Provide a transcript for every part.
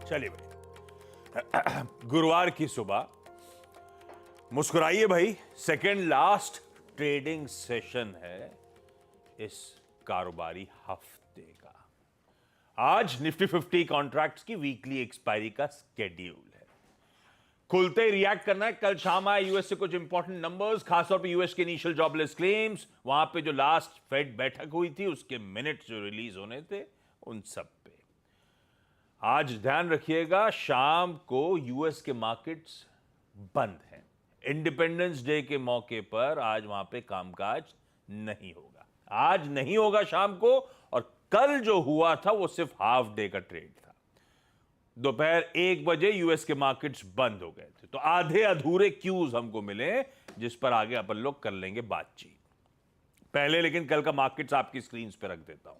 चलिए भाई, गुरुवार की सुबह मुस्कुराइए भाई। सेकेंड लास्ट ट्रेडिंग सेशन है इस कारोबारी हफ्ते का। आज निफ्टी 50 कॉन्ट्रैक्ट्स की वीकली एक्सपायरी का स्केड्यूल है। खुलते ही रिएक्ट करना है। कल शाम आए यूएस से कुछ इंपॉर्टेंट नंबर्स, खासतौर पे यूएस के इनिशियल जॉबलेस क्लेम्स, वहां पे जो लास्ट फेड बैठक हुई थी उसके मिनट्स जो रिलीज होने थे उन सब पे। आज ध्यान रखिएगा, शाम को यूएस के मार्केट्स बंद हैं। इंडिपेंडेंस डे के मौके पर आज वहां पे कामकाज नहीं होगा। आज नहीं होगा शाम को, और कल जो हुआ था वो सिर्फ हाफ डे का ट्रेड था। दोपहर 1 बजे यूएस के मार्केट्स बंद हो गए थे, तो आधे अधूरे क्यूज हमको मिले जिस पर आगे अपन लोग कर लेंगे बातचीत। पहले लेकिन कल का मार्केट्स आपकी स्क्रीन पे रख देता हूं।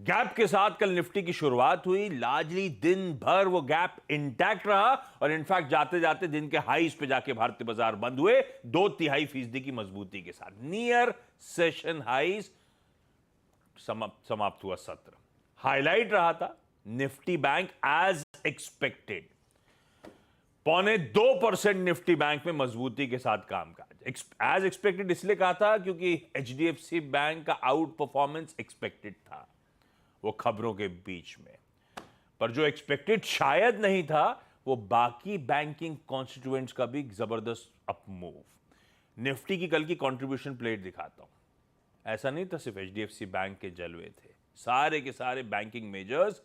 गैप के साथ कल निफ्टी की शुरुआत हुई। लार्जली दिन भर वो गैप इंटैक्ट रहा और इनफैक्ट जाते जाते दिन के हाईज पे जाके भारतीय बाजार बंद हुए 2.3% की मजबूती के साथ। नियर सेशन हाईज समाप्त हुआ सत्र। हाईलाइट रहा था Nifty bank as expected. 0.25% Nifty bank में मजबूती के साथ कामकाज। एज एक्सपेक्टेड इसलिए कहा था क्योंकि एचडीएफसी बैंक का आउट परफॉर्मेंस एक्सपेक्टेड था वो खबरों के बीच में, पर जो एक्सपेक्टेड शायद नहीं था वो बाकी बैंकिंग कॉन्स्टिट्यूएंट्स का भी जबरदस्त अप मूव। निफ्टी की कल की कंट्रीब्यूशन प्लेट दिखाता हूं। ऐसा नहीं था सिर्फ एचडीएफसी बैंक के जलवे थे, सारे के सारे banking measures,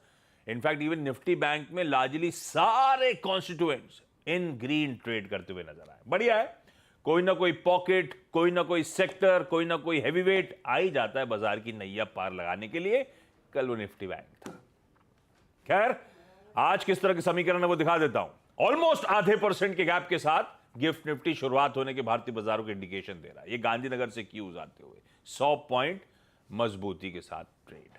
in fact even Nifty bank में लार्जली सारे कॉन्स्टिट्यूएंट्स इन ग्रीन ट्रेड करते हुए नजर आए। बढ़िया है, कोई ना कोई पॉकेट, कोई ना कोई सेक्टर, कोई ना कोई हैवीवेट आ ही जाता है बाजार की नैया पार लगाने के लिए। कल वो निफ्टी बैंक था। खैर, आज किस तरह के समीकरण है वो दिखा देता हूं। ऑलमोस्ट आधे % के गैप के साथ गिफ्ट निफ्टी शुरुआत होने के भारतीय बाजारों के इंडिकेशन दे रहा है। ये गांधीनगर से क्यूज आते हुए 100 पॉइंट मजबूती के साथ ट्रेड।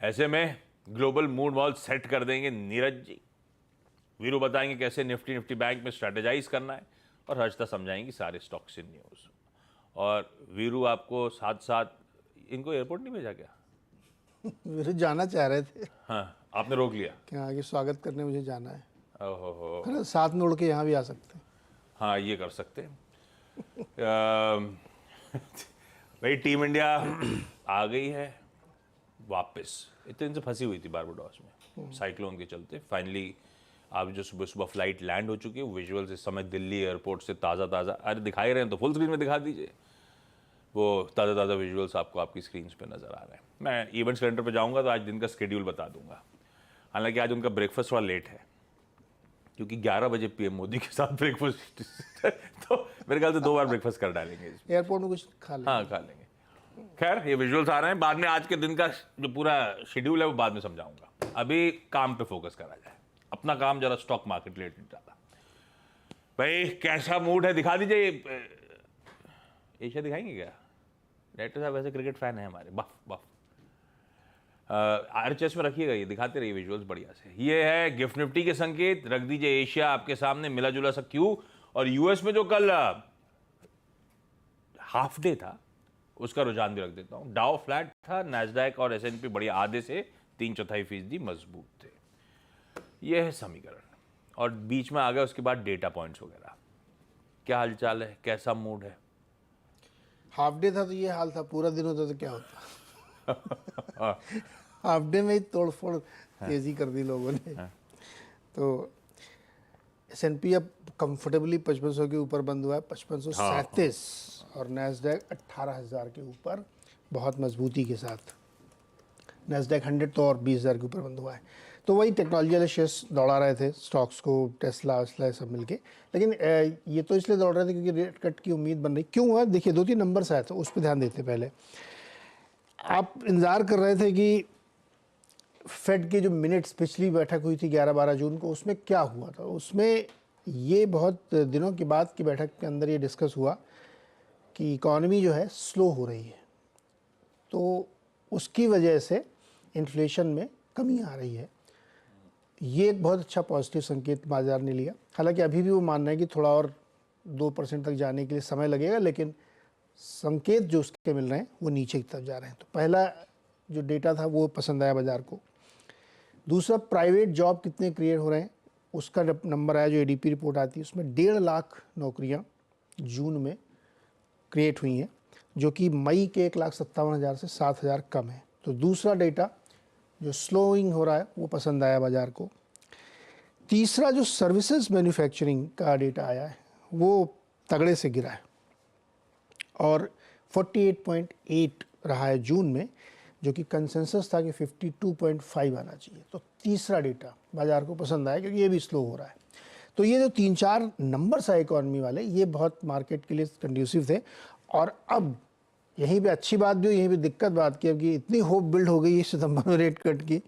ऐसे में ग्लोबल मूड मॉल सेट कर देंगे नीरज जी। वीरू बताएंगे कैसे निफ्टी बैंक में स्ट्रेटेजाइज करना है, और हर्षता समझाएंगी सारे स्टॉक्स इन न्यूज। और वीरू आपको साथ साथ इनको एयरपोर्ट नहीं भेजा क्या? वीरू जाना चाह रहे थे। हाँ, आपने रोक लिया क्या आगे स्वागत करने मुझे जाना है। ओहो, साथ में उड़ के यहाँ भी आ सकते हैं। हाँ ये कर सकते हैं। भाई टीम इंडिया आ गई है वापस। इतने दिन से फंसी हुई थी बारबाडोस में साइक्लोन के चलते। फाइनली आप जो सुबह सुबह फ्लाइट लैंड हो चुकी है, विजुअल्स इस समय दिल्ली एयरपोर्ट से ताज़ा ताज़ा, अरे दिखाई रहे हैं तो फुल स्क्रीन में दिखा दीजिए। वो ताज़ा ताज़ा विजुअल्स आपको आपकी स्क्रीन पे नज़र आ रहे हैं। मैं इवेंट सेंटर पे जाऊंगा तो आज दिन का स्केड्यूल बता दूंगा। हालांकि आज उनका ब्रेकफास्ट थोड़ा लेट है क्योंकि 11 बजे पीएम मोदी के साथ ब्रेकफास्ट तो मेरे ख्याल से 2 बार ब्रेकफास्ट कर डालेंगे इसमें। एयरपोर्ट में कुछ खा लेंगे। हाँ खा लेंगे। खैर, ये विजुअल्स आ रहे हैं, बाद में आज के दिन का जो पूरा शेड्यूल है वो बाद में समझाऊंगा। अभी काम पे फोकस करा जाए। अपना काम जरा स्टॉक मार्केट रिलेटेड ज्यादा। भाई कैसा मूड है दिखा दीजिए। एशिया दिखाएंगे क्या? डायरेक्टर साहब वैसे क्रिकेट फैन है हमारे, बफ बफ। आरएचएस में रखिएगा, ये दिखाते रहिए विजुअल्स बढ़िया से। ये है गिफ्ट निफ्टी के संकेत। रख दीजिए एशिया आपके सामने, मिला जुला सा क्यू। और यूएस में जो कल हाफ डे था उसका रुझान भी रख देता हूं। डाउ फ्लैट था, नैस्डैक और एसएनपी बढ़िया आधे से 3/4% मजबूत थे। यह है समीकरण, और बीच में आ गया उसके बाद डेटा पॉइंट्स वगैरह। क्या हालचाल है, कैसा मूड है? हाफ डे था तो ये हाल था, पूरा दिन होता तो क्या होता। हाफ डे में ही तोड़फोड़ तेजी कर दी लोगों ने। तो एसएनपी अब कंफर्टेबली 5500 के ऊपर बंद हुआ है, 5537, और नैस्डैक 18,000 के ऊपर बहुत मजबूती के साथ। नैस्डैक 100 तो और 20,000 के ऊपर बंद हुआ है। तो वही टेक्नोलॉजी वाले शेयर्स दौड़ा रहे थे स्टॉक्स को, टेस्ला वेस्ला सब मिलके। लेकिन ये तो इसलिए दौड़ रहे थे क्योंकि रेट कट की उम्मीद बन रही। क्यों हुआ देखिए, 2-3 नंबर्स आए थे, उस पर ध्यान देते। पहले आप इंतज़ार कर रहे थे कि फेड के जो मिनट्स पिछली बैठक हुई थी 11-12 जून को, उसमें क्या हुआ था। उसमें ये बहुत दिनों के बाद की बैठक के अंदर ये डिस्कस हुआ कि इकॉनमी जो है स्लो हो रही है, तो उसकी वजह से इन्फ्लेशन में कमी आ रही है। ये एक बहुत अच्छा पॉजिटिव संकेत बाजार ने लिया। हालांकि अभी भी वो मान रहे हैं कि थोड़ा और 2% तक जाने के लिए समय लगेगा, लेकिन संकेत जो उसके मिल रहे हैं वो नीचे की तरफ जा रहे हैं। तो पहला जो डेटा था वो पसंद आया बाजार को। दूसरा प्राइवेट जॉब कितने क्रिएट हो रहे हैं उसका नंबर आया, जो एडीपी रिपोर्ट आती है उसमें 1.5 लाख नौकरियां जून में क्रिएट हुई हैं, जो कि मई के 1,57,000 से 7,000 कम है। तो दूसरा डेटा जो स्लोइंग हो रहा है वो पसंद आया बाजार को। तीसरा जो सर्विसेज मैन्युफैक्चरिंग का डेटा आया है वो तगड़े से गिरा है और 48.8 रहा है जून में, जो कि कंसेंसस था कि 52.5 आना चाहिए। तो तीसरा डेटा बाजार को पसंद आया क्योंकि ये भी स्लो हो रहा है। तो ये जो 3-4 नंबर्स आए इकोनॉमी वाले, ये बहुत मार्केट के लिए कंड्यूसिव थे। और अब यहीं पे अच्छी बात भी, यहीं पे दिक्कत बात की, अब कि इतनी होप बिल्ड हो गई है सितंबर में रेट कट की